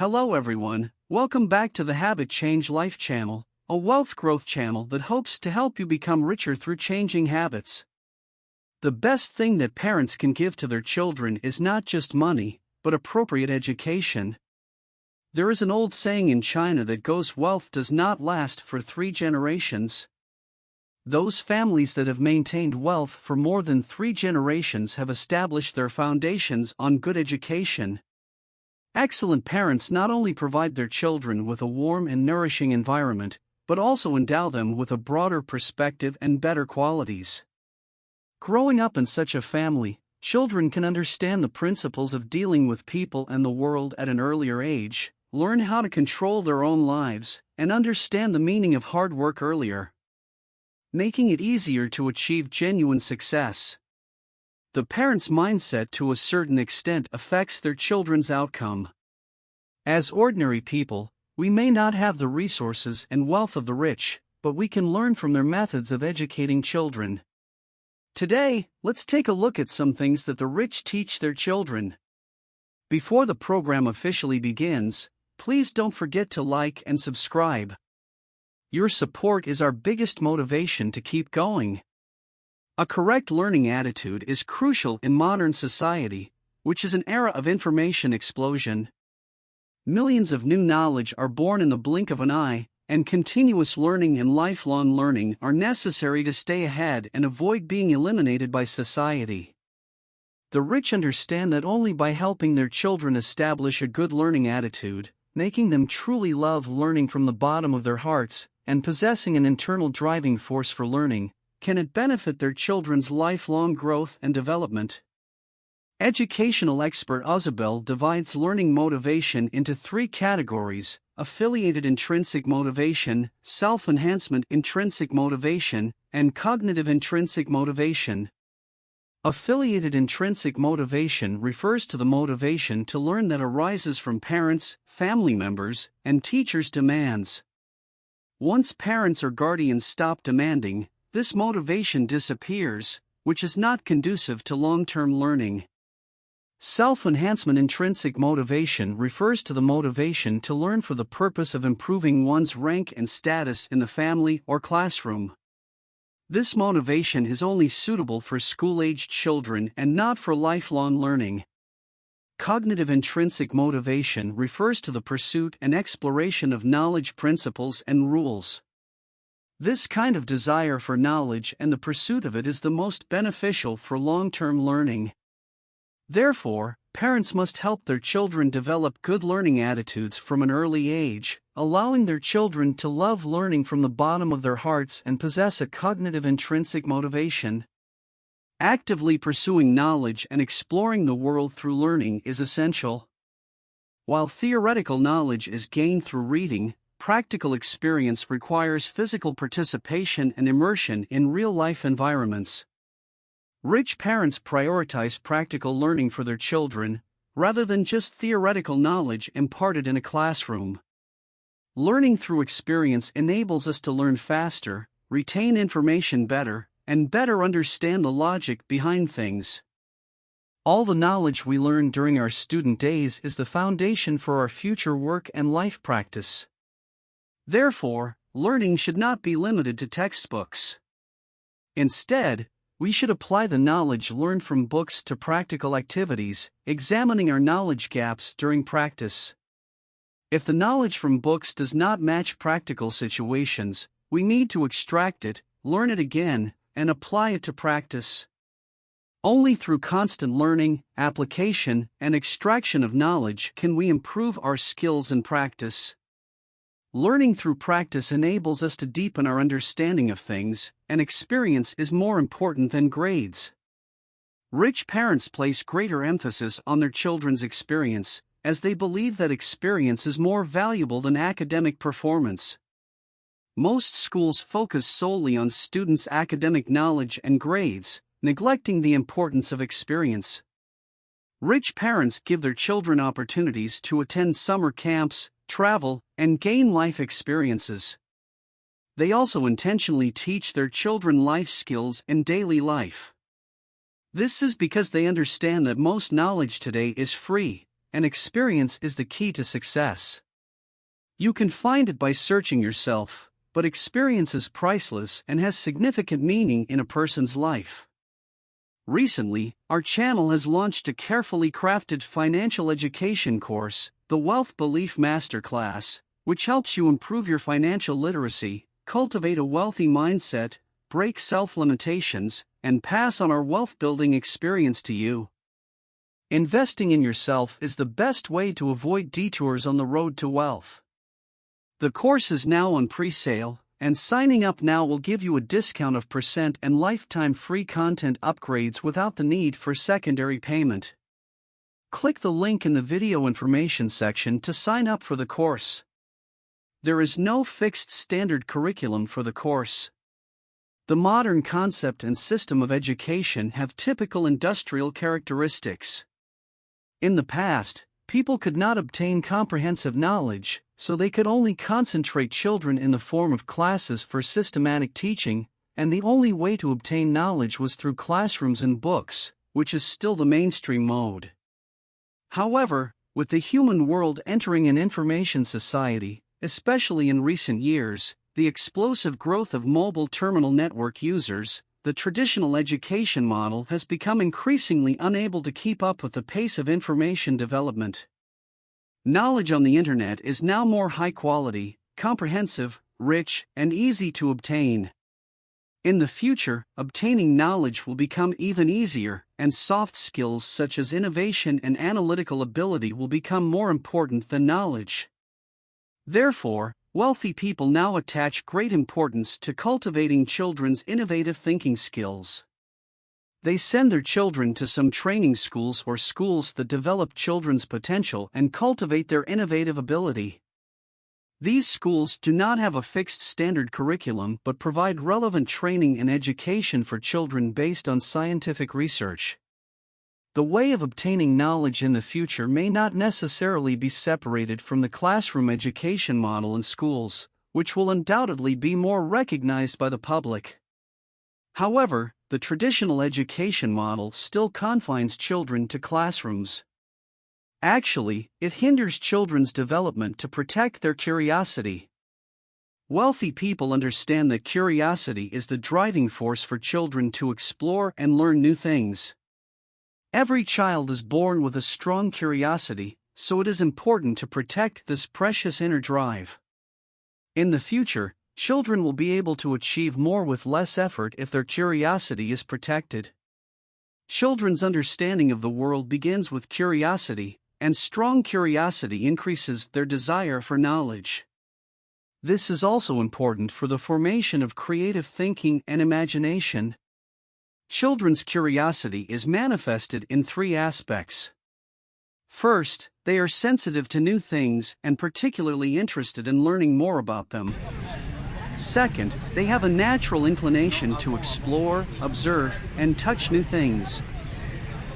Hello everyone, welcome back to the Habit Change Life channel, a wealth growth channel that hopes to help you become richer through changing habits. The best thing that parents can give to their children is not just money, but appropriate education. There is an old saying in China that goes, wealth does not last for 3 generations. Those families that have maintained wealth for more than 3 generations have established their foundations on good education. Excellent parents not only provide their children with a warm and nourishing environment, but also endow them with a broader perspective and better qualities. Growing up in such a family, children can understand the principles of dealing with people and the world at an earlier age, learn how to control their own lives, and understand the meaning of hard work earlier, making it easier to achieve genuine success. The parent's mindset to a certain extent affects their children's outcome. As ordinary people, we may not have the resources and wealth of the rich, but we can learn from their methods of educating children. Today, let's take a look at some things that the rich teach their children. Before the program officially begins, please don't forget to like and subscribe. Your support is our biggest motivation to keep going. A correct learning attitude is crucial in modern society, which is an era of information explosion. Millions of new knowledge are born in the blink of an eye, and continuous learning and lifelong learning are necessary to stay ahead and avoid being eliminated by society. The rich understand that only by helping their children establish a good learning attitude, making them truly love learning from the bottom of their hearts, and possessing an internal driving force for learning, can it benefit their children's lifelong growth and development. Educational expert Ozabel divides learning motivation into 3 categories: affiliated intrinsic motivation, self-enhancement intrinsic motivation, and cognitive intrinsic motivation. Affiliated intrinsic motivation refers to the motivation to learn that arises from parents, family members, and teachers' demands. Once parents or guardians stop demanding, this motivation disappears, which is not conducive to long-term learning. Self-enhancement intrinsic motivation refers to the motivation to learn for the purpose of improving one's rank and status in the family or classroom. This motivation is only suitable for school-aged children and not for lifelong learning. Cognitive intrinsic motivation refers to the pursuit and exploration of knowledge principles and rules. This kind of desire for knowledge and the pursuit of it is the most beneficial for long-term learning. Therefore, parents must help their children develop good learning attitudes from an early age, allowing their children to love learning from the bottom of their hearts and possess a cognitive intrinsic motivation. Actively pursuing knowledge and exploring the world through learning is essential. While theoretical knowledge is gained through reading, practical experience requires physical participation and immersion in real-life environments. Rich parents prioritize practical learning for their children, rather than just theoretical knowledge imparted in a classroom. Learning through experience enables us to learn faster, retain information better, and better understand the logic behind things. All the knowledge we learn during our student days is the foundation for our future work and life practice. Therefore, learning should not be limited to textbooks. Instead, we should apply the knowledge learned from books to practical activities, examining our knowledge gaps during practice. If the knowledge from books does not match practical situations, we need to extract it, learn it again, and apply it to practice. Only through constant learning, application, and extraction of knowledge can we improve our skills in practice. Learning through practice enables us to deepen our understanding of things, and experience is more important than grades. Rich parents place greater emphasis on their children's experience, as they believe that experience is more valuable than academic performance. Most schools focus solely on students' academic knowledge and grades, neglecting the importance of experience. Rich parents give their children opportunities to attend summer camps, travel, and gain life experiences. They also intentionally teach their children life skills in daily life. This is because they understand that most knowledge today is free, and experience is the key to success. You can find it by searching yourself, but experience is priceless and has significant meaning in a person's life. Recently, our channel has launched a carefully crafted financial education course, the Wealth Belief Masterclass, which helps you improve your financial literacy, cultivate a wealthy mindset, break self-limitations, and pass on our wealth-building experience to you. Investing in yourself is the best way to avoid detours on the road to wealth. The course is now on pre-sale, and signing up now will give you a discount of % and lifetime free content upgrades without the need for secondary payment. Click the link in the video information section to sign up for the course. There is no fixed standard curriculum for the course. The modern concept and system of education have typical industrial characteristics. In the past, people could not obtain comprehensive knowledge, so they could only concentrate children in the form of classes for systematic teaching, and the only way to obtain knowledge was through classrooms and books, which is still the mainstream mode. However, with the human world entering an information society, especially in recent years, the explosive growth of mobile terminal network users, the traditional education model has become increasingly unable to keep up with the pace of information development. Knowledge on the internet is now more high quality, comprehensive, rich, and easy to obtain. In the future, obtaining knowledge will become even easier, and soft skills such as innovation and analytical ability will become more important than knowledge. Therefore, wealthy people now attach great importance to cultivating children's innovative thinking skills. They send their children to some training schools or schools that develop children's potential and cultivate their innovative ability. These schools do not have a fixed standard curriculum but provide relevant training and education for children based on scientific research. The way of obtaining knowledge in the future may not necessarily be separated from the classroom education model in schools, which will undoubtedly be more recognized by the public. However, the traditional education model still confines children to classrooms. Actually, it hinders children's development to protect their curiosity. Wealthy people understand that curiosity is the driving force for children to explore and learn new things. Every child is born with a strong curiosity, so it is important to protect this precious inner drive. In the future, children will be able to achieve more with less effort if their curiosity is protected. Children's understanding of the world begins with curiosity, and strong curiosity increases their desire for knowledge. This is also important for the formation of creative thinking and imagination. Children's curiosity is manifested in 3 aspects. First, they are sensitive to new things and particularly interested in learning more about them. Second, they have a natural inclination to explore, observe, and touch new things.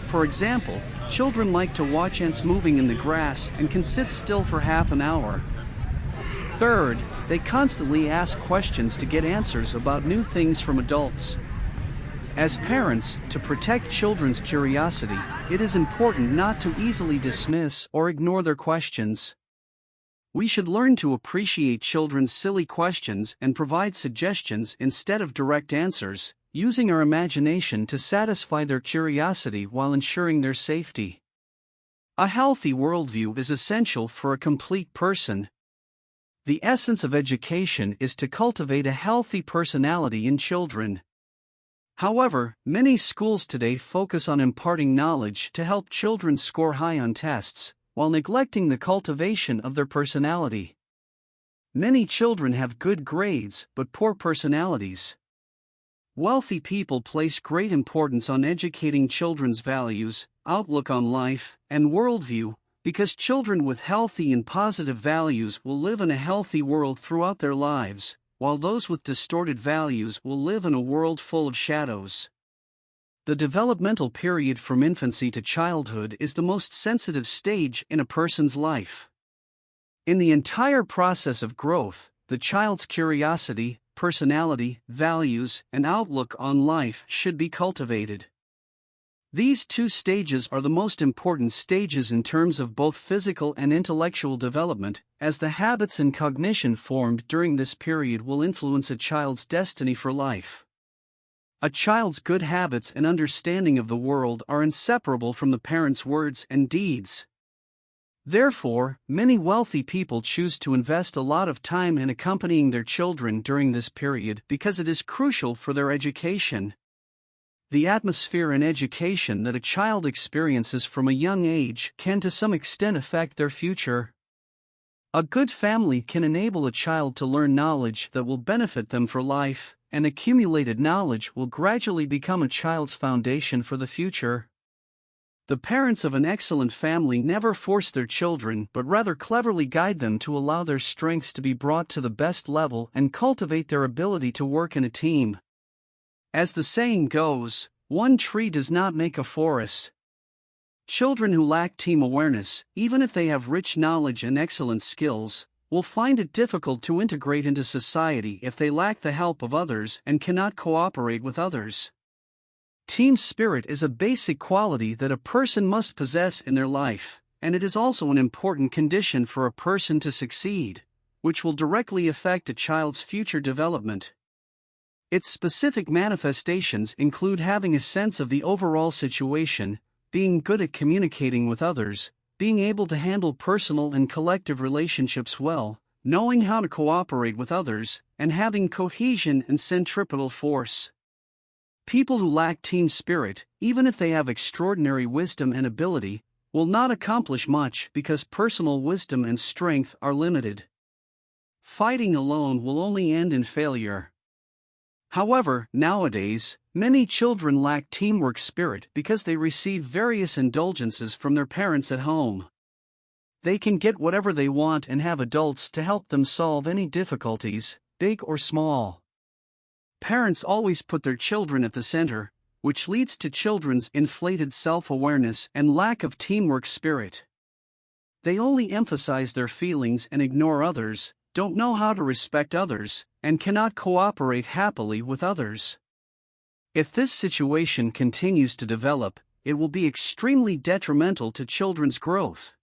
For example, children like to watch ants moving in the grass and can sit still for half an hour. Third, they constantly ask questions to get answers about new things from adults. As parents, to protect children's curiosity, it is important not to easily dismiss or ignore their questions. We should learn to appreciate children's silly questions and provide suggestions instead of direct answers, using our imagination to satisfy their curiosity while ensuring their safety. A healthy worldview is essential for a complete person. The essence of education is to cultivate a healthy personality in children. However, many schools today focus on imparting knowledge to help children score high on tests, while neglecting the cultivation of their personality. Many children have good grades but poor personalities. Wealthy people place great importance on educating children's values, outlook on life, and worldview, because children with healthy and positive values will live in a healthy world throughout their lives, while those with distorted values will live in a world full of shadows. The developmental period from infancy to childhood is the most sensitive stage in a person's life. In the entire process of growth, the child's curiosity, personality, values, and outlook on life should be cultivated. These two stages are the most important stages in terms of both physical and intellectual development, as the habits and cognition formed during this period will influence a child's destiny for life. A child's good habits and understanding of the world are inseparable from the parent's words and deeds. Therefore, many wealthy people choose to invest a lot of time in accompanying their children during this period because it is crucial for their education. The atmosphere and education that a child experiences from a young age can to some extent affect their future. A good family can enable a child to learn knowledge that will benefit them for life, and accumulated knowledge will gradually become a child's foundation for the future. The parents of an excellent family never force their children but rather cleverly guide them to allow their strengths to be brought to the best level and cultivate their ability to work in a team. As the saying goes, one tree does not make a forest. Children who lack team awareness, even if they have rich knowledge and excellent skills, will find it difficult to integrate into society if they lack the help of others and cannot cooperate with others. Team spirit is a basic quality that a person must possess in their life, and it is also an important condition for a person to succeed, which will directly affect a child's future development. Its specific manifestations include having a sense of the overall situation, being good at communicating with others, being able to handle personal and collective relationships well, knowing how to cooperate with others, and having cohesion and centripetal force. People who lack team spirit, even if they have extraordinary wisdom and ability, will not accomplish much because personal wisdom and strength are limited. Fighting alone will only end in failure. However, nowadays, many children lack teamwork spirit because they receive various indulgences from their parents at home. They can get whatever they want and have adults to help them solve any difficulties, big or small. Parents always put their children at the center, which leads to children's inflated self-awareness and lack of teamwork spirit. They only emphasize their feelings and ignore others, don't know how to respect others, and cannot cooperate happily with others. If this situation continues to develop, it will be extremely detrimental to children's growth.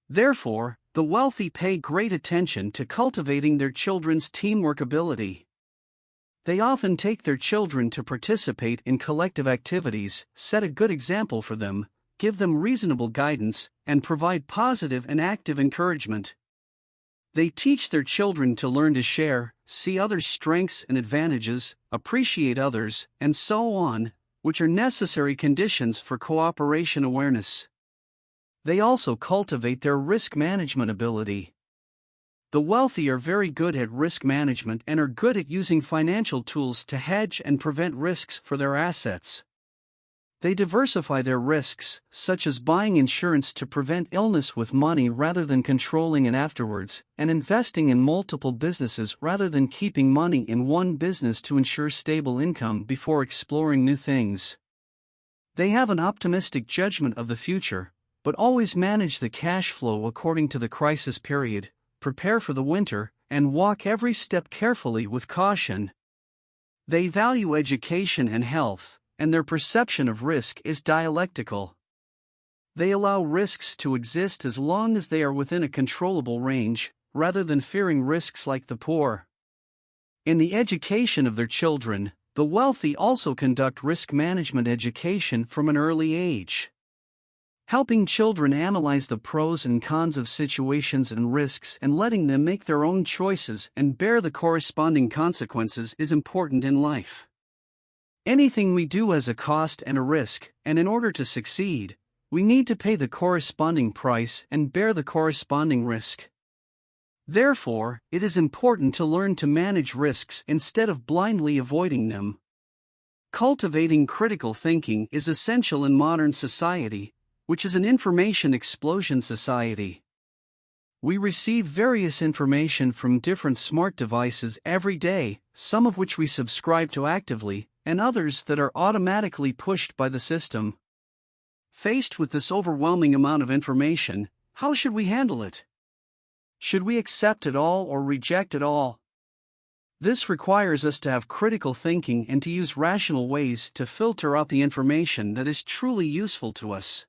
Therefore, the wealthy pay great attention to cultivating their children's teamwork ability. They often take their children to participate in collective activities, set a good example for them, give them reasonable guidance, and provide positive and active encouragement. They teach their children to learn to share, see others' strengths and advantages, appreciate others, and so on, which are necessary conditions for cooperation awareness. They also cultivate their risk management ability. The wealthy are very good at risk management and are good at using financial tools to hedge and prevent risks for their assets. They diversify their risks, such as buying insurance to prevent illness with money rather than controlling it afterwards, and investing in multiple businesses rather than keeping money in one business to ensure stable income before exploring new things. They have an optimistic judgment of the future, but always manage the cash flow according to the crisis period, prepare for the winter, and walk every step carefully with caution. They value education and health, and their perception of risk is dialectical. They allow risks to exist as long as they are within a controllable range, rather than fearing risks like the poor. In the education of their children, the wealthy also conduct risk management education from an early age. Helping children analyze the pros and cons of situations and risks and letting them make their own choices and bear the corresponding consequences is important in life. Anything we do has a cost and a risk, and in order to succeed, we need to pay the corresponding price and bear the corresponding risk. Therefore, it is important to learn to manage risks instead of blindly avoiding them. Cultivating critical thinking is essential in modern society, which is an information explosion society. We receive various information from different smart devices every day, some of which we subscribe to actively, and others that are automatically pushed by the system. Faced with this overwhelming amount of information, how should we handle it? Should we accept it all or reject it all? This requires us to have critical thinking and to use rational ways to filter out the information that is truly useful to us.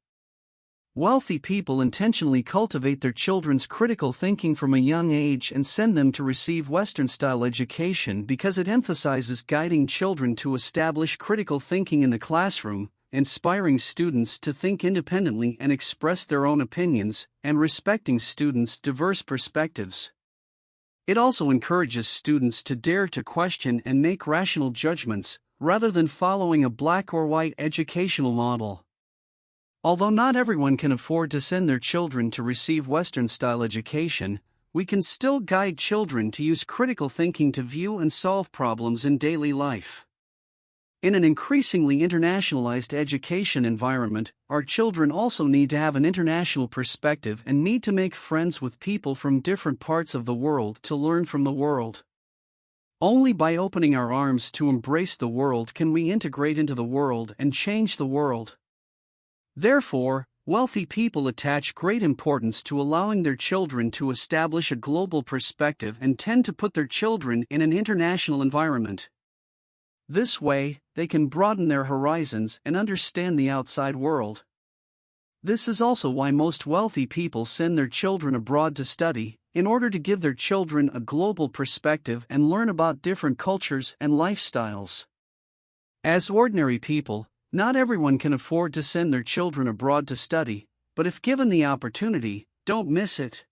Wealthy people intentionally cultivate their children's critical thinking from a young age and send them to receive Western-style education because it emphasizes guiding children to establish critical thinking in the classroom, inspiring students to think independently and express their own opinions, and respecting students' diverse perspectives. It also encourages students to dare to question and make rational judgments, rather than following a black or white educational model. Although not everyone can afford to send their children to receive Western-style education, we can still guide children to use critical thinking to view and solve problems in daily life. In an increasingly internationalized education environment, our children also need to have an international perspective and need to make friends with people from different parts of the world to learn from the world. Only by opening our arms to embrace the world can we integrate into the world and change the world. Therefore, wealthy people attach great importance to allowing their children to establish a global perspective and tend to put their children in an international environment. This way, they can broaden their horizons and understand the outside world. This is also why most wealthy people send their children abroad to study, in order to give their children a global perspective and learn about different cultures and lifestyles. As ordinary people, not everyone can afford to send their children abroad to study, but if given the opportunity, don't miss it.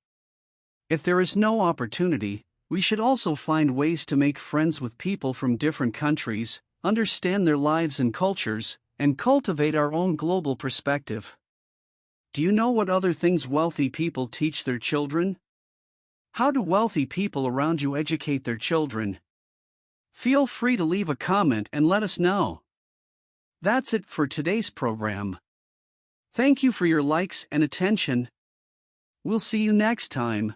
If there is no opportunity, we should also find ways to make friends with people from different countries, understand their lives and cultures, and cultivate our own global perspective. Do you know what other things wealthy people teach their children? How do wealthy people around you educate their children? Feel free to leave a comment and let us know. That's it for today's program. Thank you for your likes and attention. We'll see you next time.